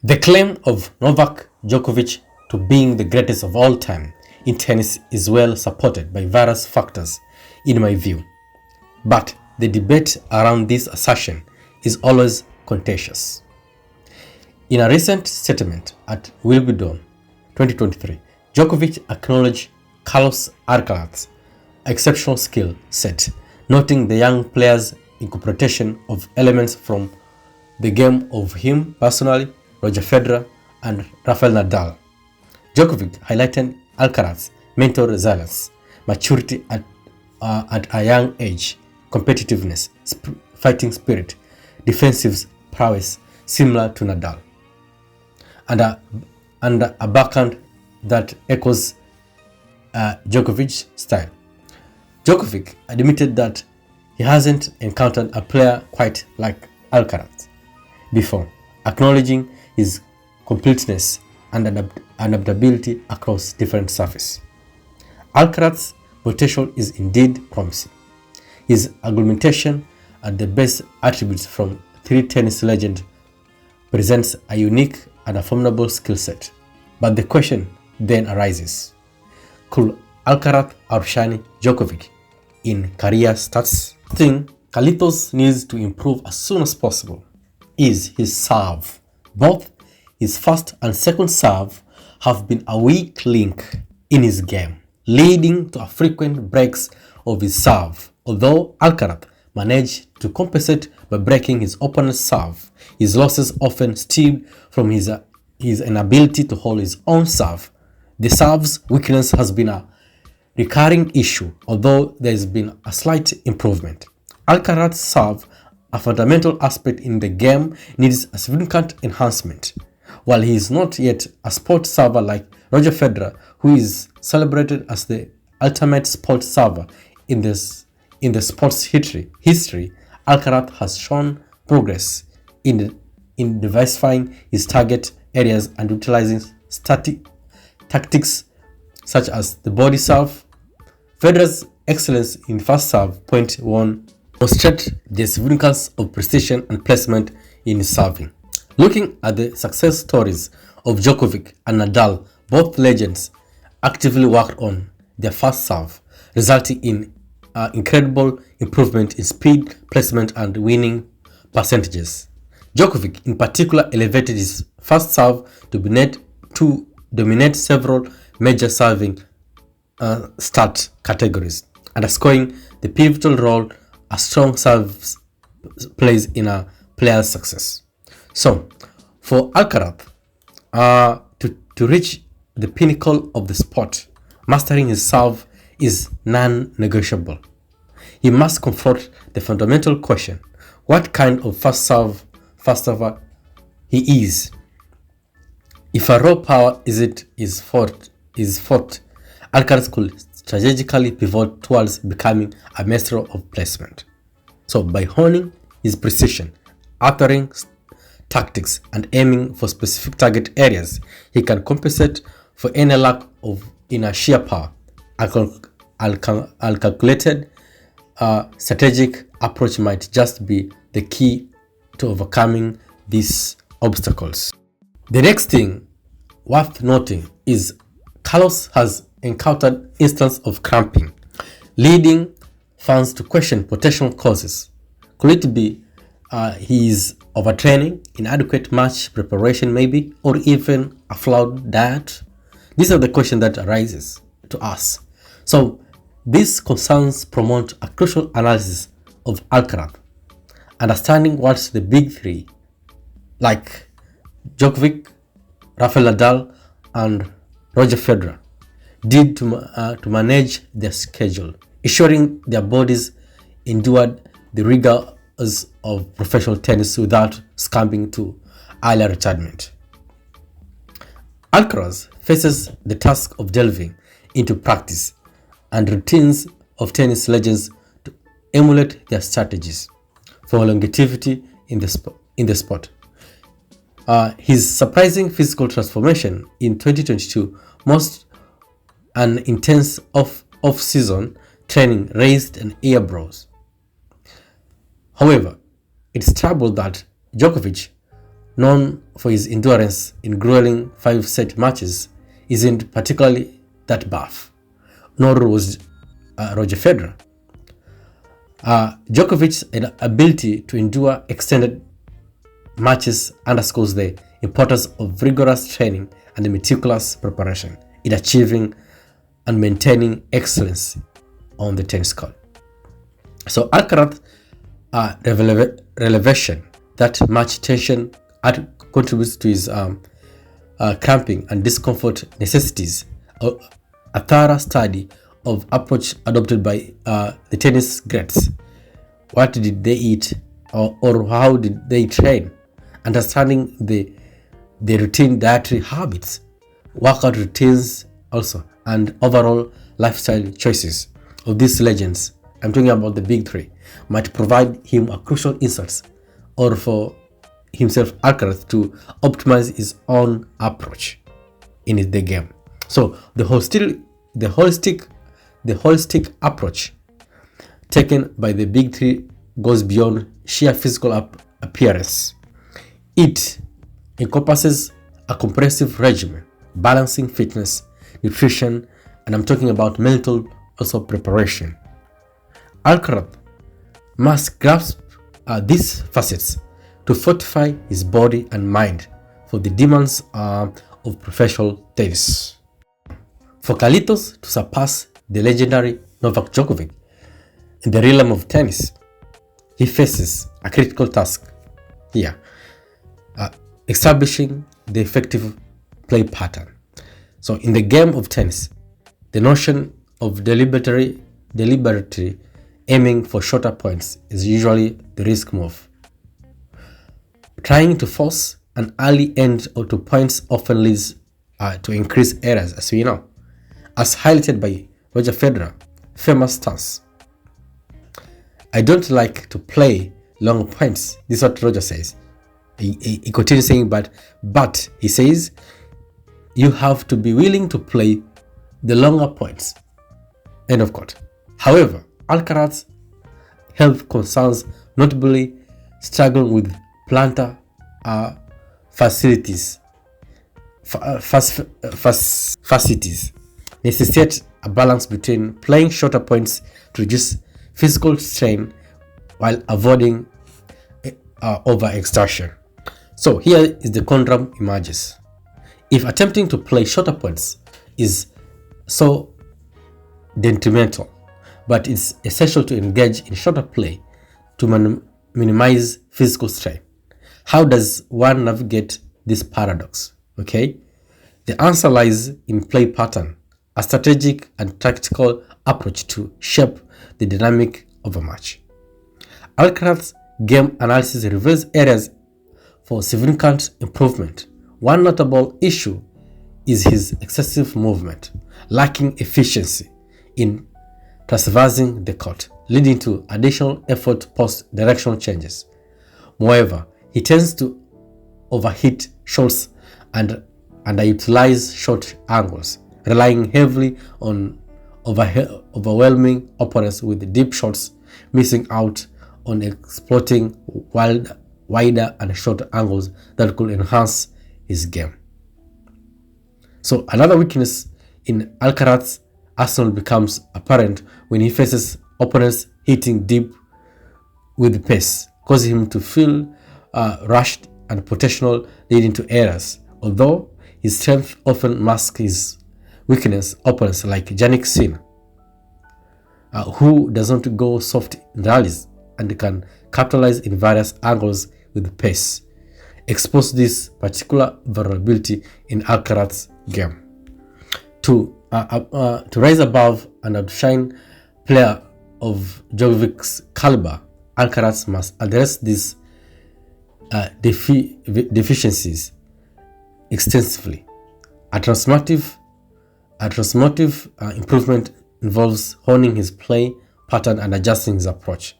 The claim of Novak Djokovic to being the greatest of all time in tennis is well supported by various factors, in my view. But the debate around this assertion is always contentious. In a recent statement at Wimbledon 2023, Djokovic acknowledged Carlos Alcaraz's exceptional skill set, noting the young player's incorporation of elements from the game of him personally, Roger Federer, and Rafael Nadal. Djokovic highlighted Alcaraz's mental resilience, maturity at a young age, competitiveness, fighting spirit, defensive prowess similar to Nadal, and a backhand that echoes Djokovic's style. Djokovic admitted that he hasn't encountered a player quite like Alcaraz before, acknowledging his completeness and adaptability across different surfaces. Alcaraz's potential is indeed promising. His augmentation and the best attributes from three tennis legends presents a unique and a formidable skill set. But the question then arises, could Alcaraz outshine Djokovic in career stats? The thing Carlitos needs to improve as soon as possible is his serve. Both his first and second serve have been a weak link in his game, leading to frequent breaks of his serve. Although Alcaraz managed to compensate by breaking his opponent's serve, his losses often stemmed from his inability to hold his own serve. The serve's weakness has been a recurring issue, although there has been a slight improvement. Alcaraz's serve, a fundamental aspect in the game, needs a significant enhancement. While he is not yet a sport server like Roger Federer, who is celebrated as the ultimate sport server in the sport's history, Alcaraz has shown progress in diversifying his target areas and utilizing tactics such as the body serve. Federer's excellence in fast serve point one demonstrates the significance of precision and placement in his serving. Looking at the success stories of Djokovic and Nadal, both legends actively worked on their fast serve, resulting in incredible improvement in speed, placement, and winning percentages. Djokovic, in particular, elevated his fast serve to dominate several major serving stat categories, underscoring the pivotal role a strong serve plays in a player's success. So, for Alcaraz to reach the pinnacle of the sport, mastering his serve is non-negotiable. He must confront the fundamental question: what kind of fast server he is. If a raw power is fought, Alcaraz could strategically pivot towards becoming a master of placement. So by honing his precision, altering tactics, and aiming for specific target areas, he can compensate for any lack of inner sheer power. A calculated strategic approach might just be the key to overcoming these obstacles. The next thing worth noting is Carlos has encountered instances of cramping, leading fans to question potential causes. Could it be his overtraining, inadequate match preparation maybe, or even a flawed diet? These are the questions that arises to us. So these concerns promote a crucial analysis of Alcaraz, understanding what the big three, like Djokovic, Rafael Nadal, and Roger Federer, did to manage their schedule, ensuring their bodies endured the rigors of professional tennis without succumbing to early retirement. Alcaraz faces the task of delving into practice and routines of tennis legends to emulate their strategies for longevity in the sport. His surprising physical transformation in 2022, most an intense off-season training, raised an eyebrows. However, it's troubled that Djokovic, known for his endurance in grueling 5-set matches, isn't particularly that buff, nor was Roger Federer. Djokovic's ability to endure extended matches underscores the importance of rigorous training and meticulous preparation in achieving and maintaining excellence on the tennis court. So Alcaraz's revelation that much tension contributes to his cramping and discomfort necessities a thorough study of approach adopted by the tennis greats. What did they eat, or how did they train? Understanding the routine dietary habits, workout routines also, and overall lifestyle choices of these legends, I'm talking about the big three, might provide him a crucial insights, or for himself, Alcaraz, to optimize his own approach in the game. So the holistic approach taken by the big three goes beyond sheer physical appearance. It encompasses a comprehensive regimen, balancing fitness, nutrition, and I'm talking about mental also preparation. Alcaraz must grasp these facets to fortify his body and mind for the demands of professional tennis. For Carlitos to surpass the legendary Novak Djokovic in the realm of tennis, he faces a critical task here, establishing the effective play pattern. So in the game of tennis, the notion of deliberately aiming for shorter points is usually the risk move. Trying to force an early end or to points often leads to increased errors, as we know, as highlighted by Roger Federer, famous stance. I don't like to play long points. This is what Roger says. He continues saying, but he says, you have to be willing to play the longer points. End of quote. However, Alcaraz's health concerns, notably struggling with plantar fasciitis, necessitate a balance between playing shorter points to reduce physical strain while avoiding overexertion. So here is the conundrum emerges. If attempting to play shorter points is so detrimental, but it's essential to engage in shorter play to minimize physical strain, how does one navigate this paradox? Okay, the answer lies in play pattern, a strategic and tactical approach to shape the dynamic of a match. Alcaraz's game analysis reveals areas for significant improvement. One notable issue is his excessive movement, lacking efficiency in traversing the court, leading to additional effort post-directional changes. Moreover, he tends to overhit shots and underutilize short angles, relying heavily on overwhelming opponents with deep shots, missing out on exploiting wider and short angles that could enhance his game. So another weakness in Alcaraz's arsenal becomes apparent when he faces opponents hitting deep with pace, causing him to feel rushed and potential, leading to errors. Although his strength often masks his weakness, opponents like Jannik Sinner, who does not go soft in rallies and can capitalize in various angles with pace, expose this particular vulnerability in Alcaraz's game. To rise above and outshine player of Djokovic's caliber, Alcaraz must address these deficiencies extensively. A transformative improvement involves honing his play pattern and adjusting his approach.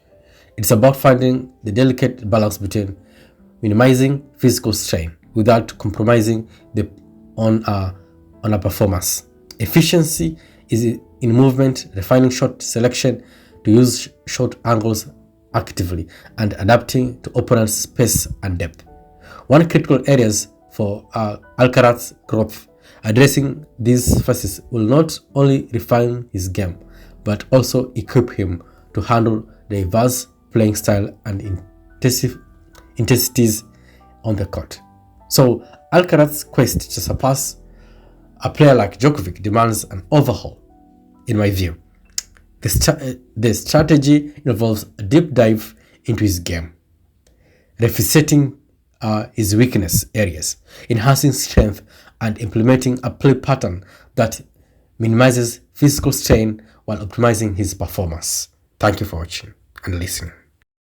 It's about finding the delicate balance between minimizing physical strain without compromising on a performance. Efficiency is in movement, refining shot selection to use short angles actively, and adapting to opponents' pace and depth. One critical areas for Alcaraz's growth. Addressing these facets will not only refine his game, but also equip him to handle diverse playing style and intensities on the court. So Alcaraz's quest to surpass a player like Djokovic demands an overhaul, in my view. The strategy involves a deep dive into his game, resetting his weakness areas, enhancing strength, and implementing a play pattern that minimizes physical strain while optimizing his performance. Thank you for watching and listening.